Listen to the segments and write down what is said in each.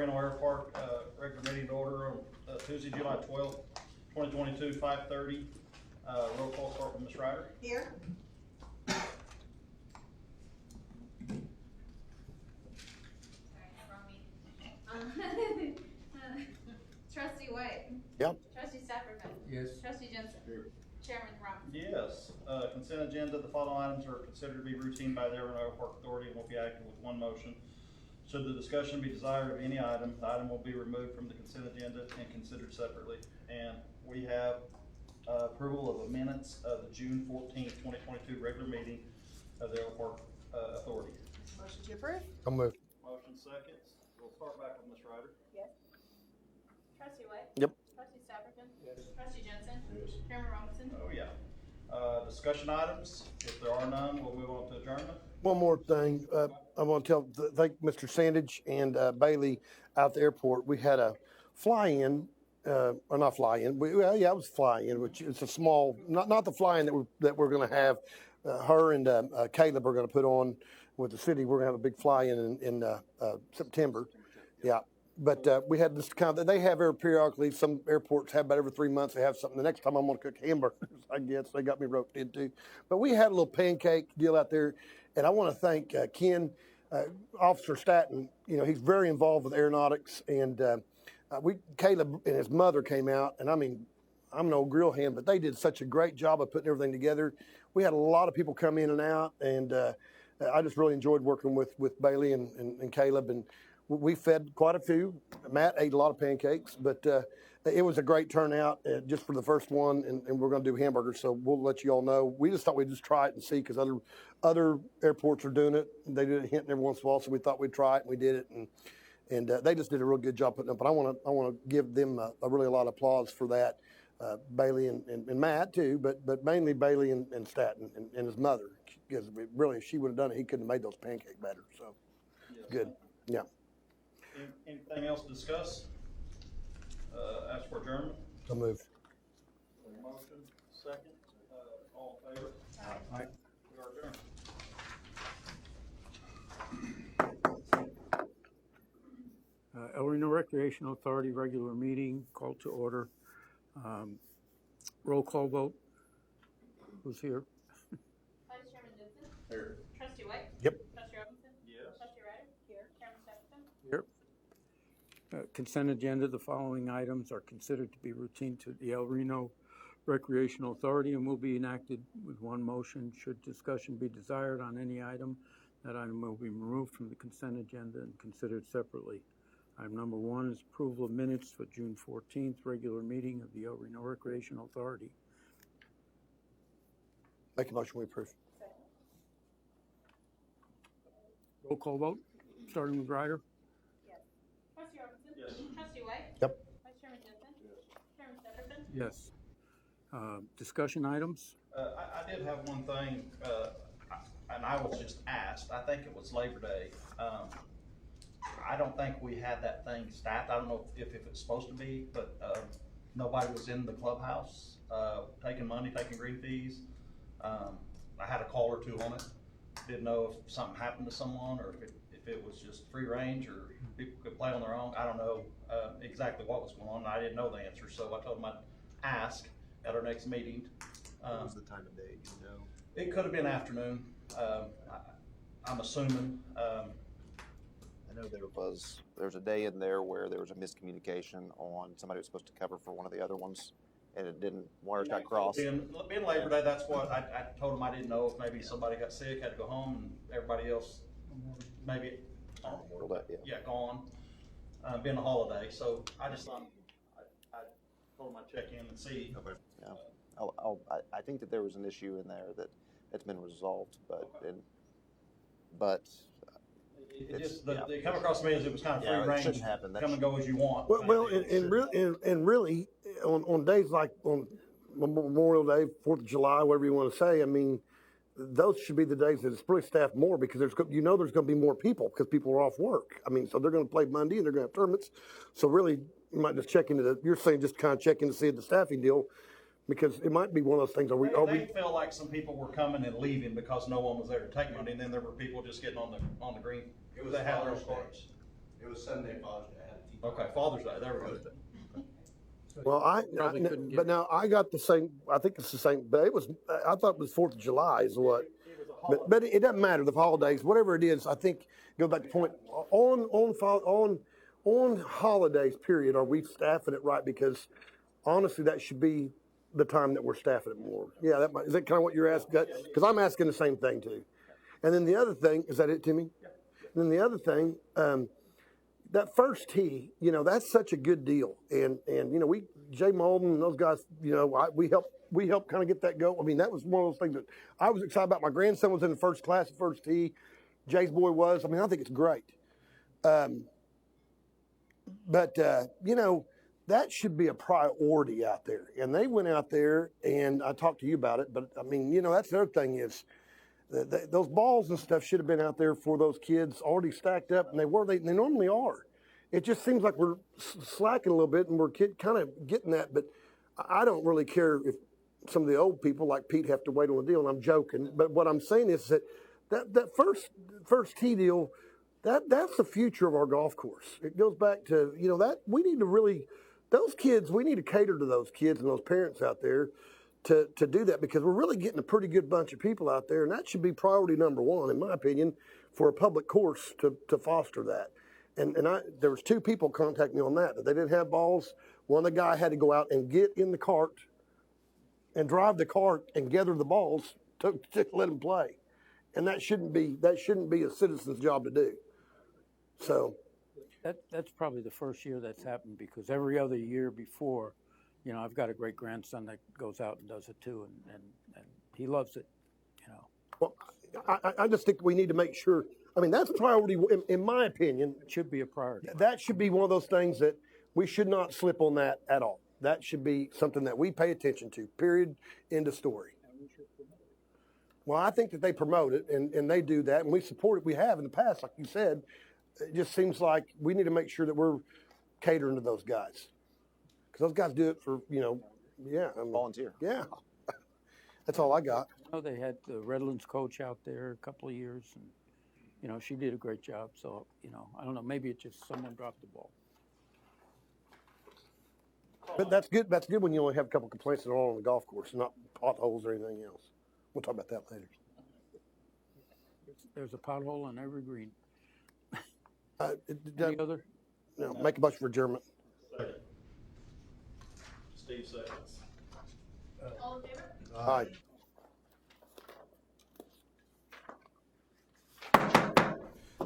Reno Airport, regular meeting to order on Tuesday, July 12th, 2022, 5:30. Roll call start with Ms. Ryder. Here. Trustee White. Yep. Trustee Stapleton. Yes. Trustee Jensen. Here. Chairman Robinson. Yes. Consent agenda. The following items are considered to be routine by the Reno Airport Authority and will be acted with one motion. Should the discussion be desired of any item, the item will be removed from the consent agenda and considered separately. And we have approval of the minutes of the June 14th, 2022 regular meeting of the Airport Authority. Motion to approve? I'll move. Motion seconds. We'll start back with Ms. Ryder. Yes. Trustee White. Yep. Trustee Stapleton. Yes. Trustee Jensen. Yes. Chairman Robinson. Oh, yeah. Discussion items. If there are none, we'll move on to adjournment. One more thing. I want to thank Mr. Sandage and Bailey out at the airport. We had a fly-in, or not fly-in. It was fly-in, which is a small, not the fly-in that we're going to have. Her and Caleb are going to put on with the city. We're going to have a big fly-in in September. Yeah. But we had this kind of, they have periodically, some airports have about every 3 months, they have something. The next time I'm going to cook hamburgers, I guess. They got me roped into. But we had a little pancake deal out there. And I want to thank Ken, Officer Staton. You know, he's very involved with aeronautics. And Caleb and his mother came out. And I mean, I'm an old grill hand, but they did such a great job of putting everything together. We had a lot of people come in and out. And I just really enjoyed working with Bailey and Caleb. And we fed quite a few. Matt ate a lot of pancakes, but it was a great turnout just for the first one, and we're going to do hamburgers, so we'll let you all know. We just thought we'd just try it and see, because other airports are doing it. They do it Hinton every once in a while, so we thought we'd try it, and we did it, and they just did a real good job putting it up. But I want to give them a lot of applause for that, Bailey and Matt too, but mainly Bailey and Staton and his mother, because really, if she would have done it, he couldn't have made those pancakes better. So Yes. Good, yeah. Anything else to discuss? Ask for adjournment. So moved. Motion, second. All in favor? Aye. We are adjourned. El Reno Recreational Authority regular meeting called to order. Roll call vote. Who's here? Vice Chairman Jensen. Here. Trustee White. Yep. Trustee Robinson. Yes. Trustee Ryder. Here. Chairman Stapleton. Here. Consent agenda. The following items are considered to be routine to the El Reno Recreational Authority and will be enacted with one motion. Should discussion be desired on any item, that item will be removed from the consent agenda and considered separately. Item number one is approval of minutes for June 14th, regular meeting of the El Reno Recreational Authority. Make a motion, we approve. Roll call vote, starting with Ryder. Trustee Robinson. Yes. Trustee White. Yep. Vice Chairman Jensen. Chairman Stapleton. Yes. Discussion items. I did have one thing, and I was just asked. I think it was Labor Day. I don't think we had that thing staffed. I don't know if it's supposed to be, but nobody was in the clubhouse taking money, taking green fees. I had a call or two on it. Didn't know if something happened to someone, or if it was just free range, or people could play on their own. I don't know exactly what was going on. I didn't know the answer, so I told them I'd ask at our next meeting. What was the time of day, you know? It could have been afternoon. I'm assuming. I know there was a day in there where there was a miscommunication on somebody was supposed to cover for one of the other ones, and it didn't, wires got crossed. Being Labor Day, that's what I told them. I didn't know if maybe somebody got sick, had to go home, and everybody else maybe gone. Being a holiday, so I just thought I told them I'd check in and see. Okay. Yeah. I think that there was an issue in there that's been resolved, but It just it come across to me as it was kind of free it range. shouldn't happen. Come and go as you want. Well, and really, on days like on Memorial Day, 4th of July, whatever you want to say, I mean, those should be the days that it's really staffed more, because there's going to be more people because people are off work. I mean, so they're going to play Monday and they're going to have tournaments. So really, you might just check into you're saying just kind of check in to see the staffing deal, because it might be one of those things. They felt like some people were coming and leaving because no one was there to take money, and then there were people just getting on the green. It was they had their Father's Day. cards. It was Sunday, Father's Day. I had Okay, Father's Day, there we go. Well, Probably couldn't get but it. now I got the same. I think it's the same. But I thought it was 4th of July is what. But it doesn't matter the holidays, whatever it is. I think go back to the point on holidays. Period. Are we staffing it right? Because honestly, that should be the time that we're staffing it more. Yeah, is that kind of what you're asking? Because I'm asking the same thing too. And then the other thing is that it, Timmy. And then the other thing. That first tee, that's such a good deal, and Jay Malden and those guys, we helped kind of get that go. I mean, that was one of those things that I was excited about. My grandson was in the first class at first tee. Jay's boy was. I mean, I think it's great. But that should be a priority out there. And they went out there, and I talked to you about it. But I mean, that's the other thing is. Those balls and stuff should have been out there for those kids already stacked up, and they normally are. It just seems like we're slacking a little bit, and we're kind of getting that. But I don't really care if some of the old people like Pete have to wait on the deal, and I'm joking. But what I'm saying is that first tee deal, that's the future of our golf course. It goes back to that we need to really those kids. We need to cater to those kids and those parents out there. To do that because we're really getting a pretty good bunch of people out there, and that should be priority number one, in my opinion, for a public course to foster that. And there was 2 people contacting me on that they didn't have balls. One of the guy had to go out and get in the cart and drive the cart and gather the balls to let them play, and that shouldn't be a citizen's job to do. So That's probably the first year that's happened because every other year before. I've got a great grandson that goes out and does it too, and he loves it. Well, I just think we need to make sure. I mean, that's priority in my opinion. It should be a priority. That should be one of those things that we should not slip on that at all. That should be something that we pay attention to. Period. End of story. Well, I think that they promote it and they do that, and we support it. We have in the past, like you said. It just seems like we need to make sure that we're catering to those guys. Because those guys do it for, Volunteer. Yeah. That's all I got. They had the Redlands coach out there a couple of years, and, she did a great job. So, I don't know, maybe it's just someone dropped the ball. But that's good. That's good when you only have a couple complaints that are all on the golf course, not potholes or anything else. We'll talk about that later. There's a pothole on every green. Any Any other? No, make a motion for adjournment. Steve seconds. All in favor? Aye.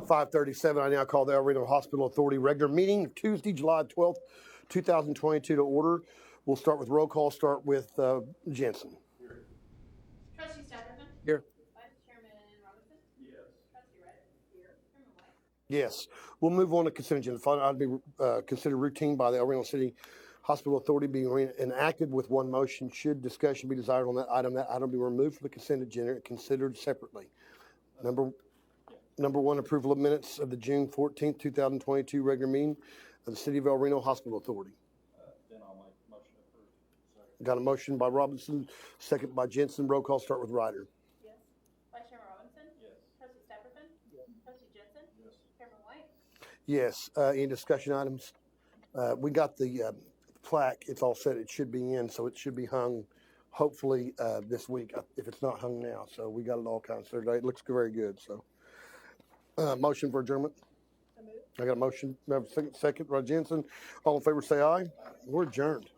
5:37. I now call the El Reno Hospital Authority regular meeting of Tuesday, July 12th, 2022 to order. We'll start with roll call. Start with Jensen. Trustee Stepperman? Here. Vice Chairman Robinson? Yes. Trustee Ryder? Here. Chairman White? Yes. We'll move on to consent agenda. Final item to be considered routine by the El Reno City Hospital Authority being enacted with one motion. Should discussion be desired on that item be removed from the consent agenda and considered separately. Number one, approval of minutes of the June 14th, 2022 regular meeting of the City of El Reno Hospital Authority. Then I'll make a motion to approve. Got a motion by Robinson, second by Jensen. Roll call. Start with Ryder. Yes. Vice Chairman Robinson? Yes. Trustee Stepperman? Yes. Trustee Jensen? Yes. Chairman White? Yes. Any discussion items? We got the plaque. It's all set. It should be in, so it should be hung hopefully this week if it's not hung now. So we got it all kind of set. It looks very good. So motion for adjournment. I got a motion. Second by Jensen. All in favor say aye. We're adjourned.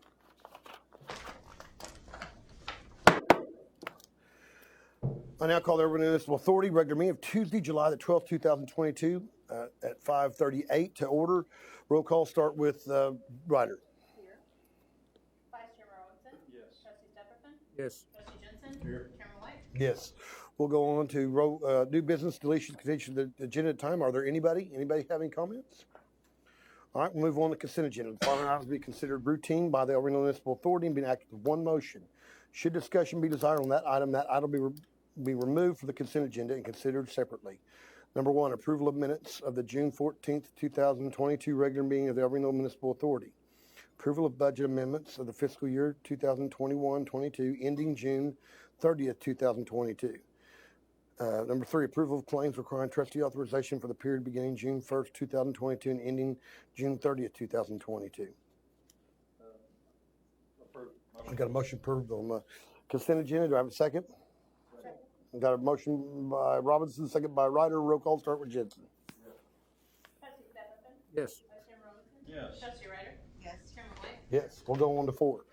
I now call the Urban Municipal Authority regular meeting of Tuesday, July the 12th, 2022 at 5:38 to order. Roll call start with Ryder. Here. Vice Chairman Robinson? Yes. Trustee Stepperman? Yes. Trustee Jensen? Here. Chairman White? Yes. We'll go on to new business deletion, continuation of the agenda time. Are there anybody have any comments? All right, we'll move on to consent agenda. The following items be considered routine by the El Reno Municipal Authority and be enacted with one motion. Should discussion be desired on that item be removed from the consent agenda and considered separately. Number one, approval of minutes of the June 14th, 2022 regular meeting of the El Reno Municipal Authority. Approval of budget amendments of the fiscal year 2021-22 ending June 30th, 2022. Number 3, approval of claims requiring trustee authorization for the period beginning June 1st, 2022 and ending June 30th, 2022. I got a motion approved on the consent agenda. Do I have a second? Got a motion by Robinson, second by Ryder. Roll call start with Jensen. Trustee Stephenson? Yes. Vice Chairman Robinson? Yes. Trustee Ryder? Yes. Chairman White? Yes, we'll go on to 4.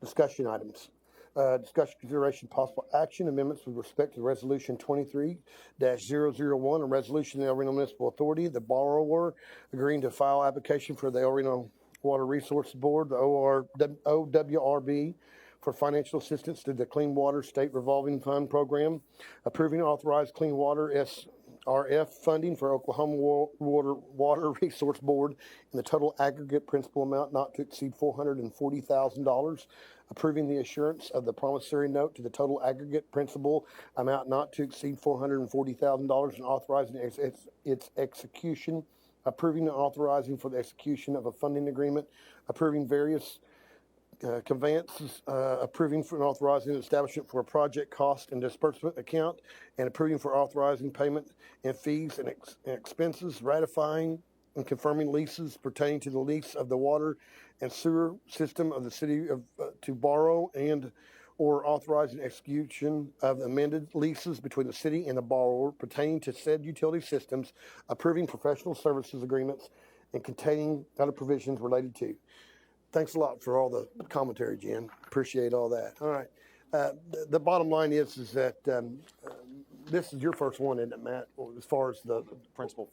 Discussion items. Discussion, consideration, possible action, amendments with respect to Resolution 23-001, a resolution of the El Reno Municipal Authority, the borrower agreeing to file application for the El Reno Water Resources Board, the OWRB, for financial assistance to the Clean Water State Revolving Fund Program, approving authorized clean water SRF funding for Oklahoma Water Resource Board in the total aggregate principal amount not to exceed $440,000, approving the assurance of the promissory note to the total aggregate principal amount not to exceed $440,000 and authorizing its execution, approving and authorizing for the execution of a funding agreement, approving various conveyances, approving for and authorizing the establishment for a project cost and disbursement account, and approving for authorizing payment and fees and expenses, ratifying and confirming leases pertaining to the lease of the water and sewer system of the city of to borrow and or authorizing execution of amended leases between the city and the borrower pertaining to said utility systems, approving professional services agreements, and containing other provisions related to. Thanks a lot for all the commentary, Jen. Appreciate all that. All right. The bottom line is that this is your first one, isn't it, Matt? As far as the Principal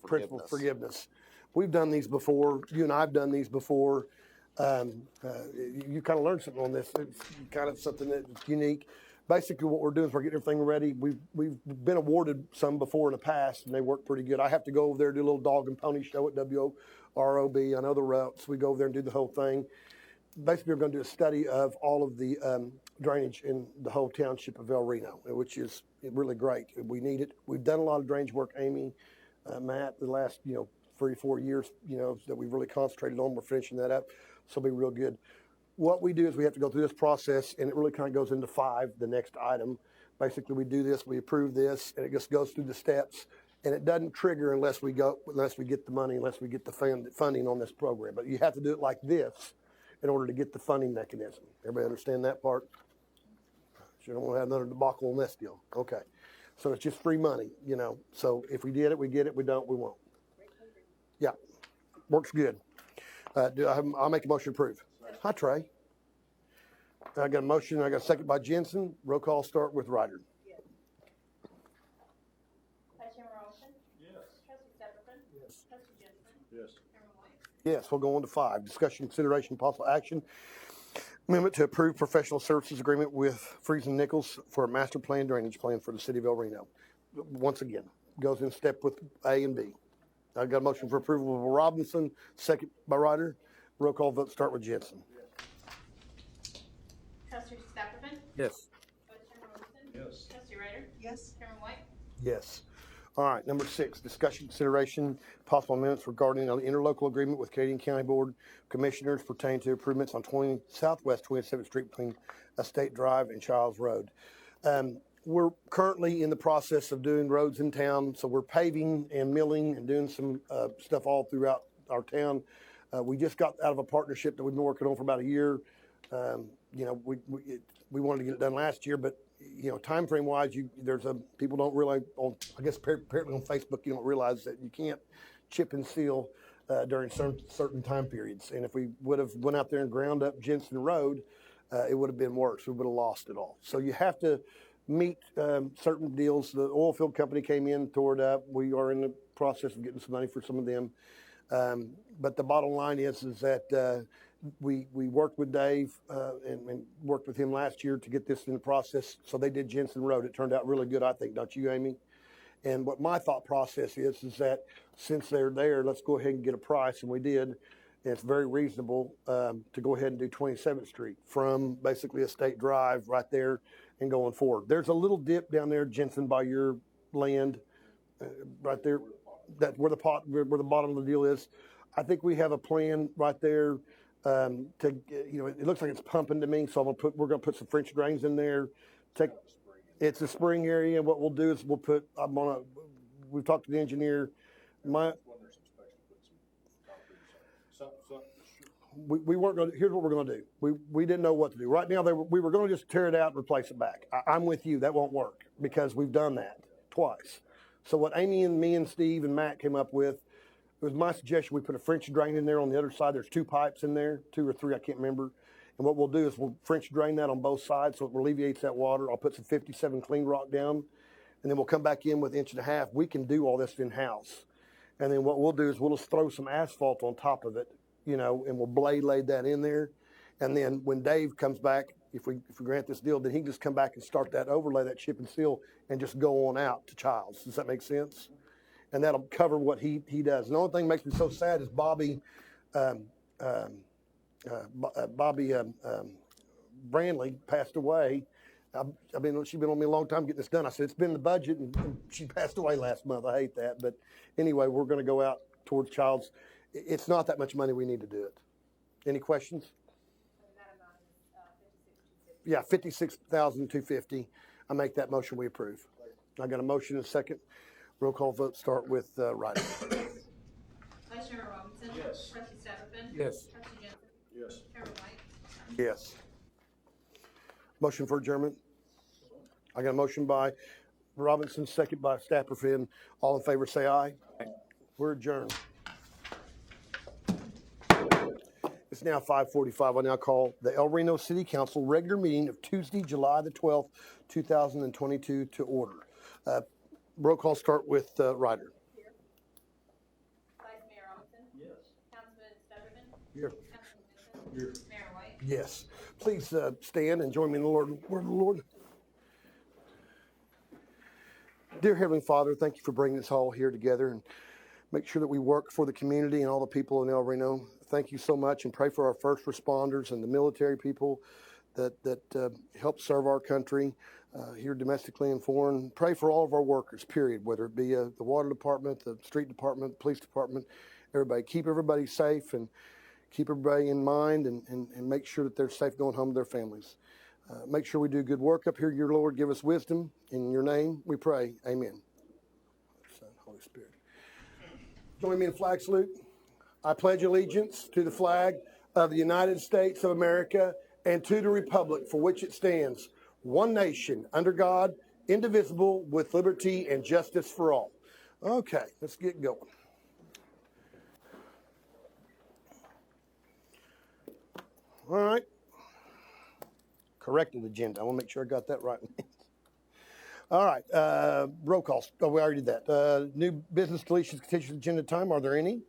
forgiveness. We've done these before. You and I have done these before. You kind of learned something on this. It's kind of something that's unique. Basically, what we're doing is we're getting everything ready. We've been awarded some before in the past, and they work pretty good. I have to go over there, do a little dog and pony show at WROB. I know the routes. We go over there and do the whole thing. Basically, we're going to do a study of all of the drainage in the whole township of El Reno, which is really great. We need it. We've done a lot of drainage work, Amy, Matt, the last 3 or 4 years, that we've really concentrated on. We're finishing that up, so it'll be real good. What we do is we have to go through this process, and it really kind of goes into 5, the next item. Basically, we do this, we approve this, and it just goes through the steps, and it doesn't trigger unless we get the money, unless we get the funding on this program. But you have to do it like this in order to get the funding mechanism. Everybody understand that part? Sure don't want to have another debacle on this deal. Okay. So it's just free money, So if we get it, we get it. We don't, we won't. Yeah. Works good. I'll make a motion to approve. Hi, Trey. I got a motion. I got a second by Jensen. Roll call start with Ryder. Vice Chairman Robinson? Yes. Trustee Stephenson? Yes. Trustee Jensen? Yes. Chairman White? Yes, we'll go on to 5. Discussion, consideration, possible action. Amendment to approve professional services agreement with Freeze and Nichols for a master plan drainage plan for the city of El Reno. Once again, goes in step with A and B. I got a motion for approval of Robinson, second by Ryder. Roll call vote start with Jensen. Trustee Stephenson? Yes. Vice Chairman Robinson? Yes. Trustee Ryder? Yes. Chairman White? Yes. All right, number 6, discussion, consideration, possible amendments regarding an interlocal agreement with Canadian County Board Commissioners pertaining to improvements on Southwest 27th Street between Estate Drive and Childs Road. We're currently in the process of doing roads in town, so we're paving and milling and doing some stuff all throughout our town. We just got out of a partnership that we've been working on for about a year. We wanted to get it done last year, but time frame wise, people don't realize I guess apparently on Facebook you don't realize that you can't chip and seal during certain time periods. And if we would have went out there and ground up Jensen Road, it would have been worse. We would have lost it all. So you have to meet certain deals. The oil field company came in, tore it up. We are in the process of getting some money for some of them. But the bottom line is that we worked with Dave and worked with him last year to get this in the process. So they did Jensen Road. It turned out really good, I think, don't you, Amy? And what my thought process is that since they're there, let's go ahead and get a price, and we did. And it's very reasonable to go ahead and do 27th Street from basically Estate Drive right there and going forward. There's a little dip down there, Jensen, by your land, right there. That's where the bottom of the deal is. I think we have a plan right there. It looks like it's pumping to me, so we're gonna put some French drains in there. It's a spring area, and what we'll do is we've talked to the engineer. We weren't going to, here's what we're going to do. We didn't know what to do. Right now, we were going to just tear it out and replace it back. I'm with you. That won't work because we've done that twice. So what Amy and me and Steve and Matt came up with, it was my suggestion we put a French drain in there on the other side. There's 2 pipes in there, 2 or 3, I can't remember. And what we'll do is we'll French drain that on both sides so it alleviates that water. I'll put some 57 clean rock down, and then we'll come back in with 1.5 inches. We can do all this in-house. And then what we'll do is we'll just throw some asphalt on top of it, you know, and we'll blade lay that in there. And then when Dave comes back, if we grant this deal, then he can just come back and start that overlay, that chip and seal, and just go on out to Childs. Does that make sense? And that'll cover what he does. And the only thing that makes me so sad is Bobby Brandley passed away. She's been on me a long time getting this done. I said, it's been in the budget, and she passed away last month. I hate that. But anyway, we're going to go out towards Childs. It's not that much money we need to do it. Any questions? Yeah, $56,250. I make that motion, we approve. I got a motion and a second. Roll call vote start with Ryder. Vice Chairman Robinson. Yes. Trustee Stephenson. Yes. Trustee Jensen. Yes. Chairman White. Yes. Motion for adjournment. I got a motion by Robinson, second by Stapperfin. All in favor say aye. Aye. We're adjourned. It's now 5:45. I now call the El Reno City Council regular meeting of Tuesday, July the 12th, 2022 to order. Roll call start with Ryder. Vice Mayor Robinson. Yes. Councilman Stephenson. Here. Councilman Jensen. Mayor White. Yes. Please stand and join me in the word of the Lord. Dear Heavenly Father, thank you for bringing us all here together and make sure that we work for the community and all the people in El Reno. Thank you so much, and pray for our first responders and the military people that help serve our country here domestically and foreign. Pray for all of our workers, period, whether it be the water department, the street department, police department, everybody. Keep everybody safe and keep everybody in mind and make sure that they're safe going home to their families. Make sure we do good work up here, your Lord. Give us wisdom. In your name we pray. Amen. Son, Holy Spirit. Join me in flag salute. I pledge allegiance to the flag of the United States of America and to the republic for which it stands, one nation, under God, indivisible, with liberty and justice for all. Okay, let's get going. All right. Corrected agenda. I want to make sure I got that right. All right. Roll call. Oh, we already did that. New business deletions, contentious agenda time. Are there any?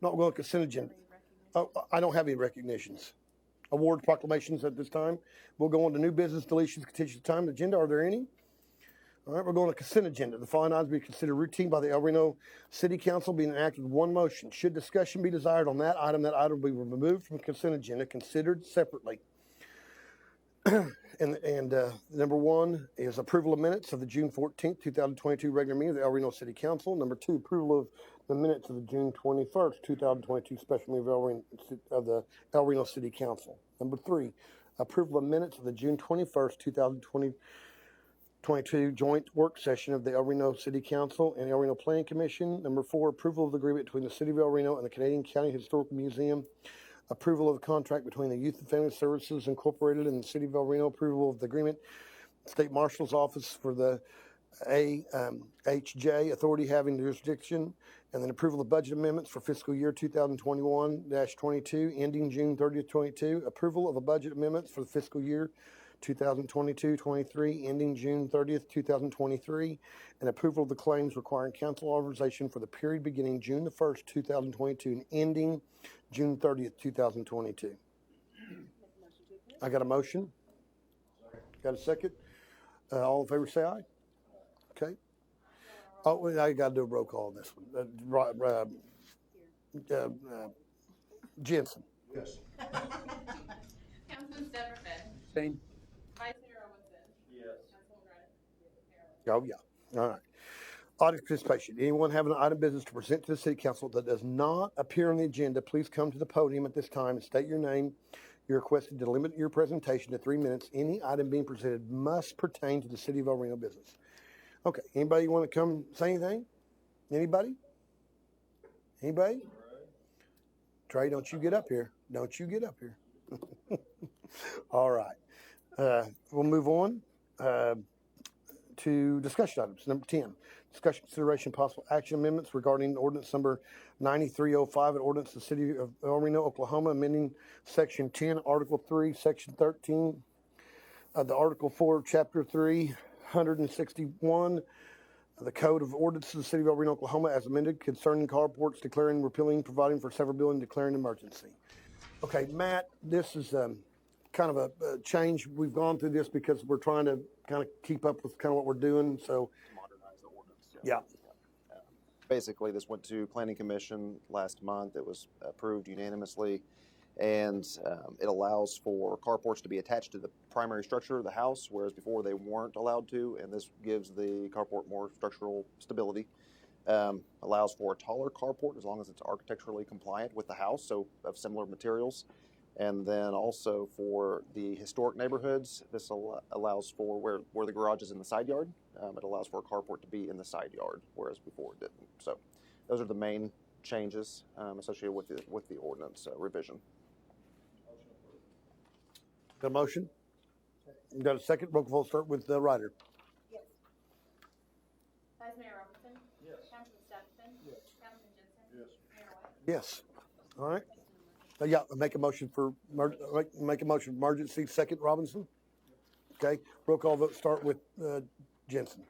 Not going to consent agenda. Oh, I don't have any recognitions. Award proclamations at this time. We'll go on to new business deletions, contentious time agenda. Are there any? All right, we're going to consent agenda. The following items be considered routine by the El Reno City Council, being enacted with one motion. Should discussion be desired on that item will be removed from consent agenda, considered separately. And number one is approval of minutes of the June 14th, 2022 regular meeting of the El Reno City Council. Number two, approval of the minutes of the June 21st, 2022 special meeting of the El Reno City Council. Number three, approval of minutes of the June 21st, 2022 joint work session of the El Reno City Council and El Reno Planning Commission. Number four, approval of the agreement between the City of El Reno and the Canadian County Historical Museum. Approval of the contract between the Youth and Family Services Incorporated and the City of El Reno. Approval of the agreement, State Marshal's Office for the AHJ authority having jurisdiction, and then approval of budget amendments for fiscal year 2021-22 ending June 30th, 22. Approval of a budget amendments for the fiscal year 2022-23 ending June 30th, 2023, and approval of the claims requiring council authorization for the period beginning June the 1st, 2022 and ending June 30th, 2022. I got a motion. Got a second? All in favor say aye. Okay. Oh, I got to do a roll call on this one. Jensen. Yes. Councilman Stephenson. Same. Vice Mayor Robinson. Yes. Councilman Ryder. Mayor White. Oh, yeah. All right. Audit participation. Anyone having an item of business to present to the City Council that does not appear on the agenda, please come to the podium at this time and state your name, You're requested to limit your presentation to 3 minutes. Any item being presented must pertain to the city of El Reno business. Okay, anybody want to come say anything? Anybody? Anybody? Trey, don't you get up here. Don't you get up here. All right. We'll move on to discussion items. Number 10, discussion consideration possible action amendments regarding ordinance number 9305, an ordinance of the city of El Reno, Oklahoma, amending section 10, article 3, section 13 of the article 4, chapter 361 of the code of ordinances of the city of El Reno, Oklahoma, as amended concerning carports, declaring, repealing, providing for severability, declaring emergency. Okay, Matt, this is kind of a change. We've gone through this because we're trying to kind of keep up with kind of what we're doing. So, Modernize the ordinance. yeah. Basically, this went to Planning Commission last month. It was approved unanimously, and it allows for carports to be attached to the primary structure of the house, whereas before they weren't allowed to, and this gives the carport more structural stability. Allows for a taller carport as long as it's architecturally compliant with the house, so of similar materials. And then also for the historic neighborhoods, this allows for where the garage is in the side yard. It allows for a carport to be in the side yard, whereas before it didn't. So those are the main changes associated with the ordinance revision. Got a motion? Got a second? Roll call start with the Ryder. Yes. Vice Mayor Robinson? Yes. Councilman Stephenson? Yes. Councilman Jensen? Yes. Mayor White? Yes. All right. Yeah, make a motion for emergency. Second, Robinson. Okay. Roll call vote start with Jensen.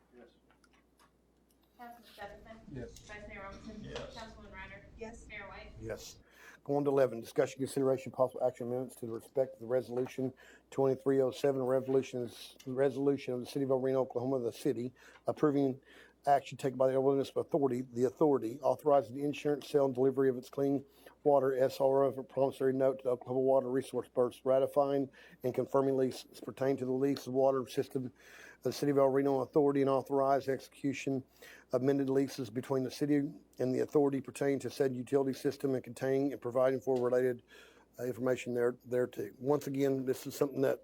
Councilman Stephenson? Yes. Vice Mayor Robinson? Yes. Councilman Ryder? Yes. Mayor White? Yes. Going to 11, discussion, consideration, possible action amendments to the respect of the resolution 2307, a resolution of the city of El Reno, Oklahoma, the city, approving action taken by the Municipal Authority, authorizing the insurance, sale, and delivery of its clean water SRO for promissory note to Oklahoma Water Resource Burst, ratifying and confirming leases pertaining to the lease of water system of the city of El Reno Authority, and authorize execution of amended leases between the city and the authority pertaining to said utility system and containing and providing for related information thereto. Once again, this is something that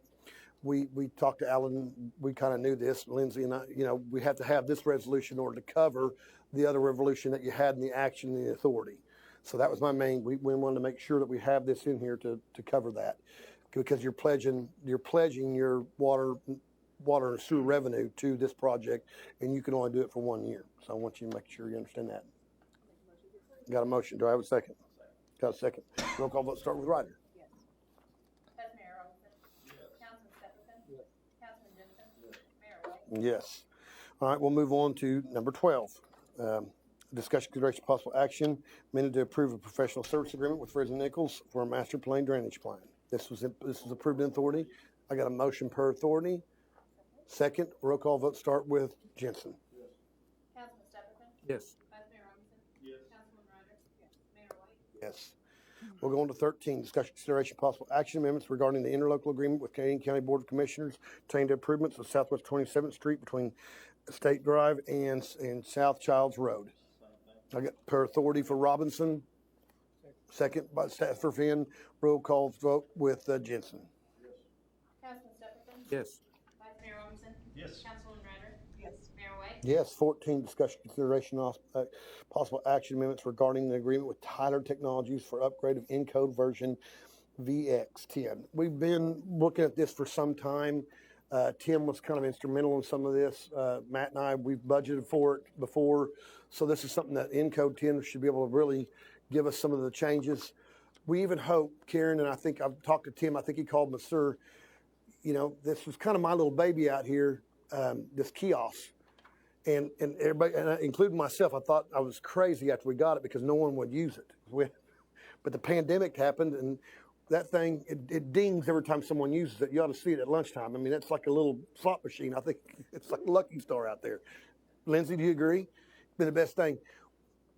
we talked to Alan. We kind of knew this, Lindsay and I. We have to have this resolution in order to cover the other resolution that you had in the action and the authority. So that was my main. We wanted to make sure that we have this in here to cover that, because you're pledging your water and sewer revenue to this project, and you can only do it for 1 year. So I want you to make sure you understand that. Got a motion? Do I have a second? Got a second. Roll call vote start with Ryder. Yes. Vice Mayor Robinson? Yes. Councilman Stephenson? Yes. Councilman Jensen? Yes. Mayor White? Yes. All right, we'll move on to number 12. Discussion, consideration, possible action, amended to approve a professional service agreement with Fraser Nichols for a master plan drainage plan. This was approved in authority. I got a motion per authority. Second, roll call vote start with Jensen. Yes. Councilman Stephenson? Yes. Vice Mayor Robinson? Yes. Councilman Ryder? Yes. Mayor White? Yes. We'll go on to 13, discussion, consideration, possible action amendments regarding the interlocal agreement with Canadian County Board of Commissioners pertaining to improvements of Southwest 27th Street between State Drive and South Childs Road. I got per authority for Robinson. Second by staff for Finn. Roll call vote with Jensen. Councilman Stephenson? Yes. Vice Mayor Robinson? Yes. Councilman Ryder? Yes. Mayor White? Yes. 14, discussion, consideration, possible action amendments regarding the agreement with Tyler Technologies for upgrade of Encode version VX10. We've been looking at this for some time. Tim was kind of instrumental in some of this. Matt and I, we've budgeted for it before. So this is something that Encode 10 should be able to really give us some of the changes. We even hope, Karen, and I think I've talked to Tim, I think he called me, sir, this was kind of my little baby out here, this kiosk. And everybody, and including myself, I thought I was crazy after we got it because no one would use it. But the pandemic happened, and that thing, it dings every time someone uses it. You ought to see it at lunchtime. I mean, that's like a little slot machine. I think it's like a Lucky Star out there. Lindsay, do you agree? It's been the best thing.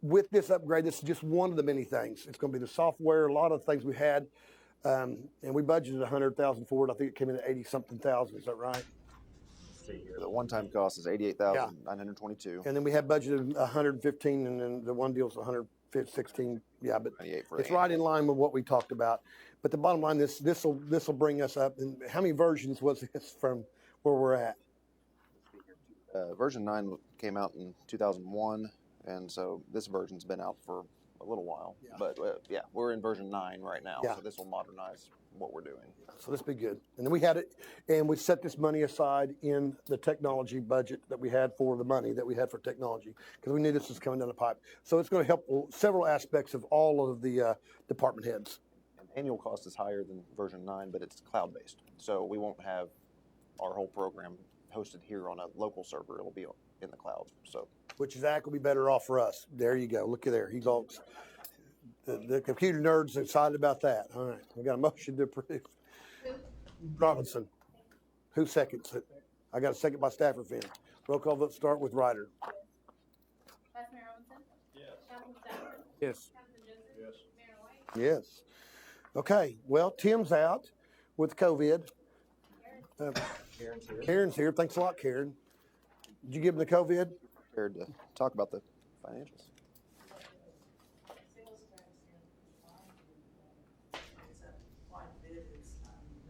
With this upgrade, this is just one of the many things. It's going to be the software, a lot of things we had, and we budgeted $100,000 for it. I think it came in at 80-something thousand. Is that right? The one-time cost is $88,922. And then we had budgeted 115, and then the one deal's 116. Yeah, but it's right in line with what we talked about. But the bottom line, this will bring us up. And how many versions was this from where we're at? Version 9 came out in 2001, and so this version's been out for a little while. Yeah. But yeah, we're in version 9 right now, Yeah. so this will modernize what we're doing. So this will be good. And then we had it, and we set this money aside in the technology budget that we had for the money that we had for technology, because we knew this was coming down the pipe. So it's going to help several aspects of all of the department heads. And annual cost is higher than version 9, but it's cloud-based. So we won't have our whole program hosted here on a local server. It'll be in the cloud. So, Which Zach will be better off for us. There you go. Look at there. He's all the computer nerds are excited about that. All right, we got a motion to approve. Robinson. Who seconds it? I got a second by Stafford Finn. Roll call vote start with Ryder. Vice Mayor Robinson? Yes. Councilman Stafford? Yes. Councilman Joseph? Yes. Mayor White? Yes. Okay, well, Tim's out with COVID. Karen's here. Thanks a lot, Karen. Did you give him the COVID? prepared to talk about the financials. Sales tax is up quite a bit, it's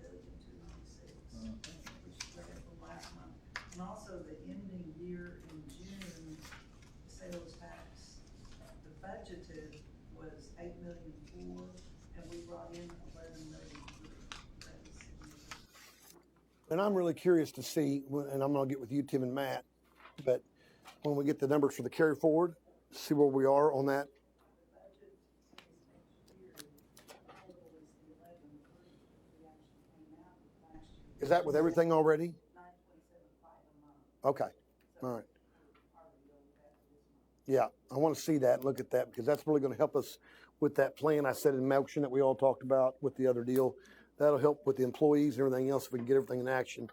$1,296,000, which is better from last month. And also the ending year in June, sales tax, the budgeted was $8,000,004, and we brought in $11,000,003. That is significant. And I'm really curious to see, and I'm going to get with you, Tim and Matt, but when we get the numbers for the carry forward, see where we are on that. Is that with everything already? Okay, all right. Yeah, I want to see that, look at that, because that's really going to help us with that plan I said in motion that we all talked about with the other deal. That'll help with the employees and everything else if we can get everything in action.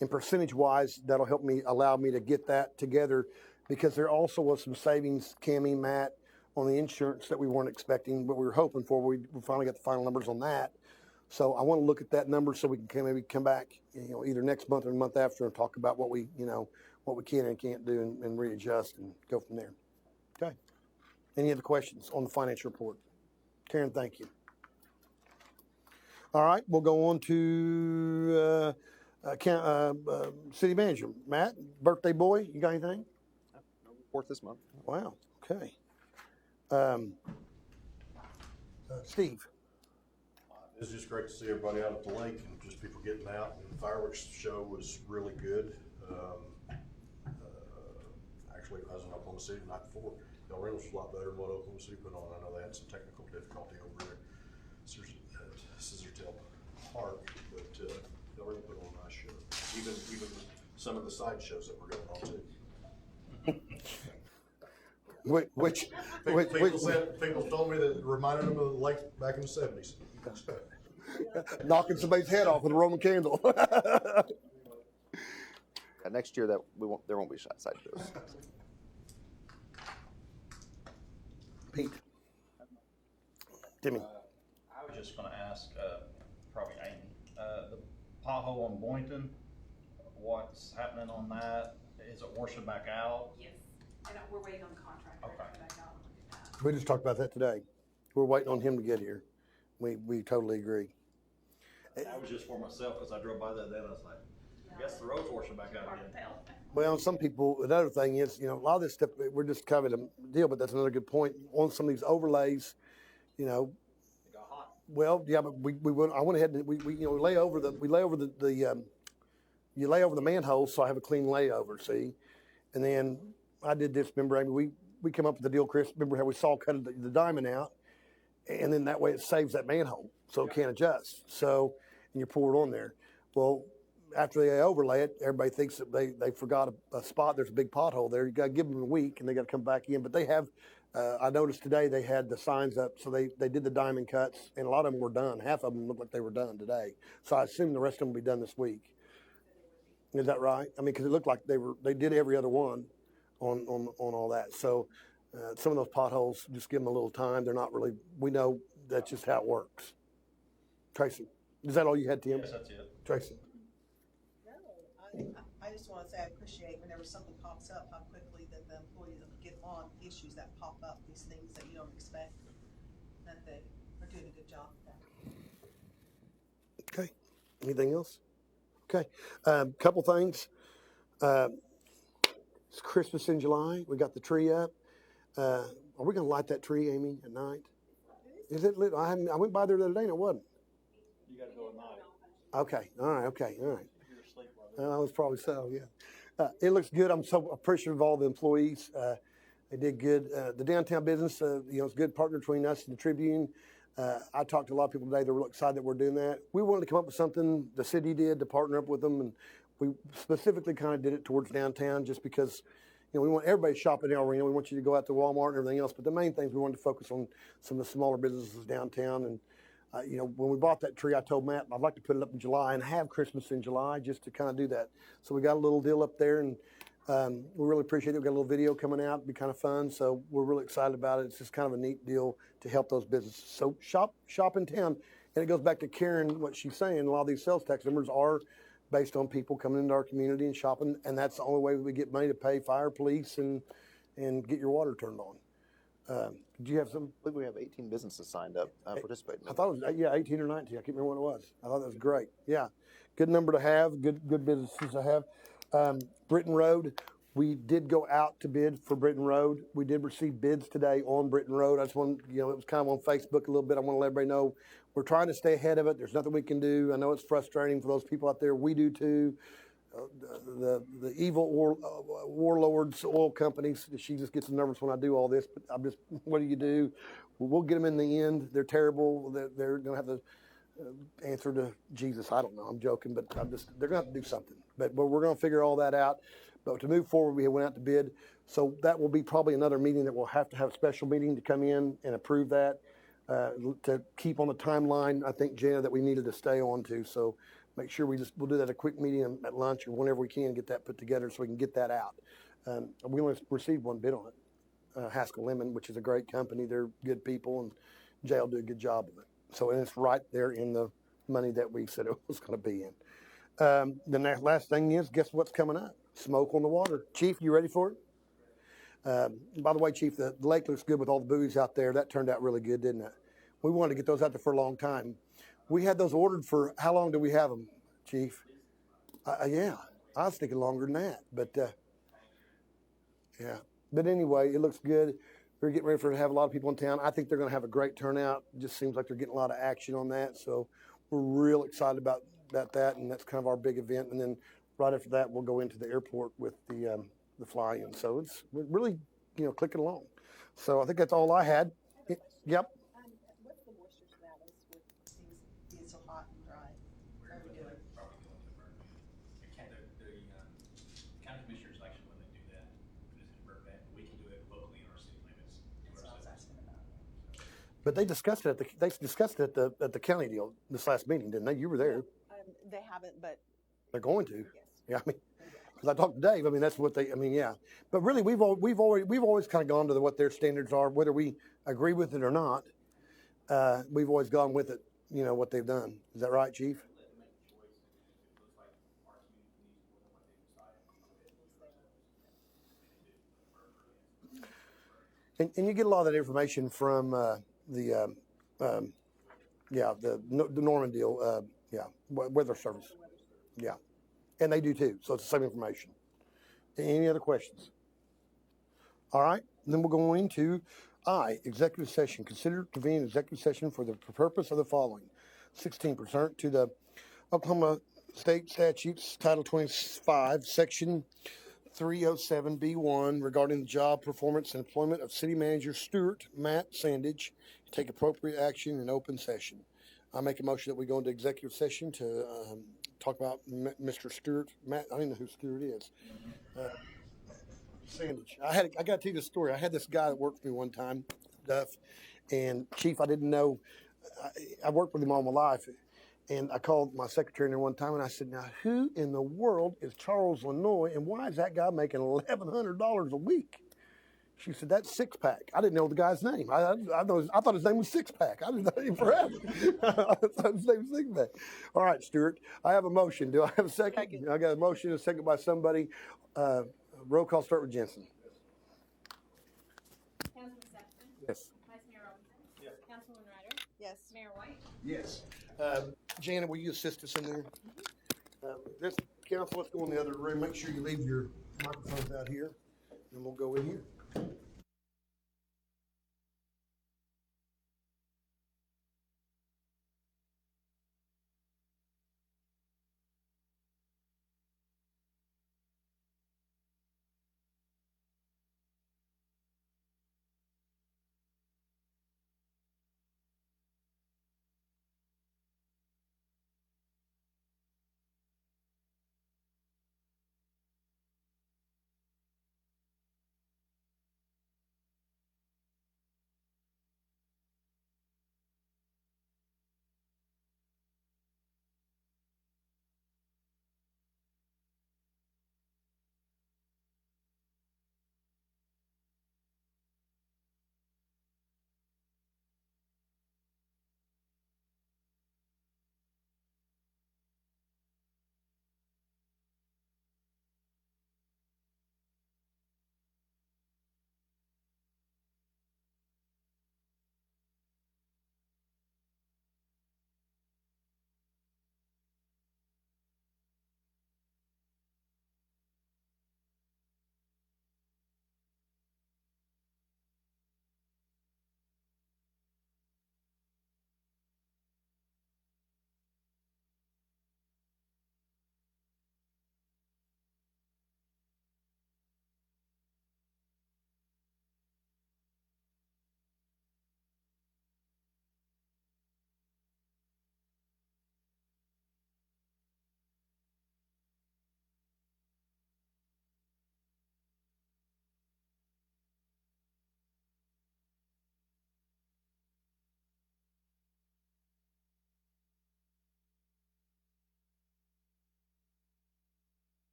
And percentage-wise, that'll help me, allow me to get that together, because there also was some savings, Cammie, Matt, on the insurance that we weren't expecting, but we were hoping for. We finally got the final numbers on that. So I want to look at that number so we can maybe come back, either next month or the month after and talk about what we can and can't do and readjust and go from there. Okay. Any other questions on the financial report? Karen, thank you. All right, we'll go on to city manager. Matt, birthday boy, you got anything? No report this month. Wow, okay. Steve. It's just great to see everybody out at the lake and just people getting out. And the fireworks show was really good. Actually, I was in Oklahoma City the night before. Reno was a lot better than what Oklahoma City put on. I know they had some technical difficulty over there. Scissortail Park, but Reno put on a nice show. Even some of the side shows that were going on too. People told me that it reminded them of the lake back in the 70s. Knocking somebody's head off with a Roman candle. Next year there won't be side shows. Pete. Timmy. I was just gonna ask, probably Amy, the pothole on Boynton, what's happening on that? Is it washing back out? Yes, and we're waiting on the contractor to Okay. come back out and look at that. We just talked about that today. We're waiting on him to get here. We totally agree. That was just for myself, cause I drove by that day and I was like, I guess the road's washing back out again. Well, some people, another thing is, a lot of this stuff, we're just covering a deal, but that's another good point. On some of these overlays, It got hot. well, yeah, but I went ahead and we lay over you lay over the manhole, so I have a clean layover, see? And then I did this, remember, Amy, we come up with the deal, Chris, remember how we saw cut the diamond out, and then that way it saves that manhole, so it can't adjust. So, and you pour it on there. Well, after they overlay it, everybody thinks that they forgot a spot. There's a big pothole there. You got to give them a week, and they got to come back in. But they have. I noticed today they had the signs up, so they did the diamond cuts, and a lot of them were done. Half of them looked like they were done today. So I assume the rest of them will be done this week. Is that right? I mean, because it looked like they did every other one on all that. So some of those potholes, just give them a little time. They're not really. We know that's just how it works. Tracy, is that all you had, Tim? Yes, that's it. Tracy. I just want to say I appreciate whenever something pops up, how quickly that the employees get on issues that pop up, these things that you don't expect, that they are doing a good job with that. Anything else? Okay. Couple things. It's Christmas in July. We got the tree up. Are we going to light that tree, Amy, at night? Is it lit? I went by there the other day and it wasn't. You gotta go at night. Okay. All right. Okay. All right. You're asleep while I was probably so, yeah. It looks good. I'm so appreciative of all the employees. They did good. The downtown business, it's a good partner between us and the Tribune. I talked to a lot of people today. They're real excited that we're doing that. We wanted to come up with something the city did to partner up with them, and we specifically kind of did it towards downtown just because, we want everybody shopping in El Reno. We want you to go out to Walmart and everything else, but the main things we wanted to focus on some of the smaller businesses downtown. And when we bought that tree, I told Matt I'd like to put it up in July and have Christmas in July just to kind of do that. So we got a little deal up there, and we really appreciate it. We got a little video coming out. It'll be kind of fun. So we're really excited about it. It's just kind of a neat deal to help those businesses. So shop in town. And it goes back to Karen, what she's saying. A lot of these sales tax numbers are based on people coming into our community and shopping. And that's the only way we get money to pay fire, police, and get your water turned on. Did you have some? I believe we have 18 businesses signed up participating. I thought it was 18 or 19. I can't remember what it was. I thought that was great. Yeah, good number to have. Good businesses to have. Britton Road. We did go out to bid for Britton Road. We did receive bids today on Britton Road. I just want it was kind of on Facebook a little bit. I want to let everybody know we're trying to stay ahead of it. There's nothing we can do. I know it's frustrating for those people out there. We do too. The evil warlords, oil companies. She just gets nervous when I do all this. But what do you do? We'll get them in the end. They're terrible. They're going to have to answer to Jesus. I don't know. I'm joking, but they're going to have to do something. But we're going to figure all that out. But to move forward, we went out to bid. So that will be probably another meeting that we'll have to have a special meeting to come in and approve that to keep on the timeline. I think, Jenna, that we needed to stay on to. So make sure we'll do that a quick meeting at lunch or whenever we can get that put together so we can get that out. We only received one bid on it, Haskell Lemon, which is a great company. They're good people, and Jay will do a good job of it. So and it's right there in the money that we said it was going to be in. The last thing is, guess what's coming up? Smoke on the water. Chief, you ready for it? By the way, Chief, the lake looks good with all the buoys out there. That turned out really good, didn't it? We wanted to get those out there for a long time. We had those ordered for, how long do we have them, Chief? Yeah, I was thinking longer than that, but yeah. But anyway, it looks good. We're getting ready to have a lot of people in town. I think they're going to have a great turnout. It just seems like they're getting a lot of action on that. So we're real excited about that, and that's kind of our big event. And then right after that, we'll go into the airport with the fly-in. So we're really, clicking along. So I think that's all I had. Yep. What's the moisture status with things being so hot and dry? We're probably going to burn. The county commissioners actually, when they do that, is to burn that. We can do it locally in our city limits. That's what I was asking about. But they discussed it at the county deal this last meeting, didn't they? You were there. They haven't, but They're going to. yes. Yeah, because I talked to Dave. That's what yeah. But really, we've always kind of gone to what their standards are, whether we agree with it or not. We've always gone with it. What they've done. Is that right, Chief? And you get a lot of that information from the Norman deal. Weather Service. Yeah. And they do too. So it's the same information. Any other questions? All right. Then we're going to executive session. Consider convening an executive session for the purpose of the following. 16% to the Oklahoma State Statutes, Title 25, Section 307B1, regarding the job, performance, and employment of City Manager Matt Sandage, to take appropriate action in open session. I make a motion that we go into executive session to talk about Mr. Matt. I don't know who Stewart is. Sandage. I got to tell you the story. I had this guy that worked for me one time, Duff, and Chief, I didn't know. I worked with him all my life, and I called my secretary in there one time, and I said, "Now, who in the world is Charles Lanoy, and why is that guy making $1,100 a week?" She said, "That's Six Pack." I didn't know the guy's name. I thought his name was Six Pack. I didn't know him forever. I thought his name was Six Pack. All right, Stuart. I have a motion. Do I have a second? I got a motion and a second by somebody. Roll call. Start with Jensen. Councilman Sexton? Yes. Vice Mayor Robinson? Yes. Councilwoman Ryder? Yes. Mayor White? Yes. Janet, will you assist us in there? This council, let's go in the other room. Make sure you leave your microphones out here, and we'll go in here.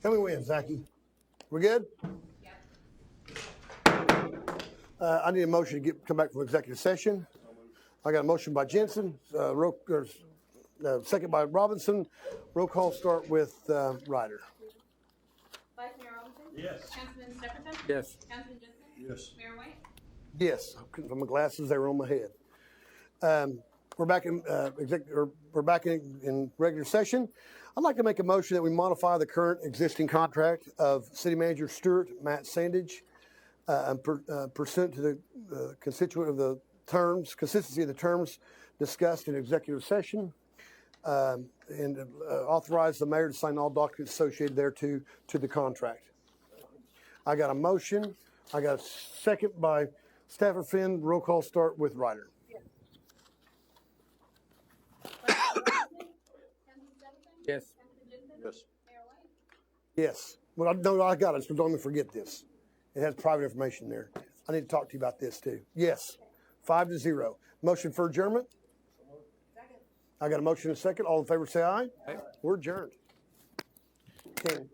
Tell me when, Zachy. We good? I need a motion to come back from executive session. I got a motion by Jensen, second by Robinson. Roll call start with Ryder. Vice Mayor Robinson? Yes. Councilman Stephenson? Yes. Councilman Jensen? Yes. Mayor White? Yes, I couldn't find my glasses; they were on my head. We're back in in regular session. I'd like to make a motion that we modify the current existing contract of City Manager Stewart Matt Sandage, pursuant to the consistency of the terms discussed in executive session, and authorize the mayor to sign all documents associated thereto to the contract. I got a motion. I got a second by Stafford Finn. Roll call start with Ryder. Yes. Yes. Yes. Well, no, I got it, so don't even forget this. It has private information there. I need to talk to you about this too. Yes. 5-0. Motion for adjournment? Second. I got a motion and a second. All in favor say aye. Aye. We're adjourned. Okay.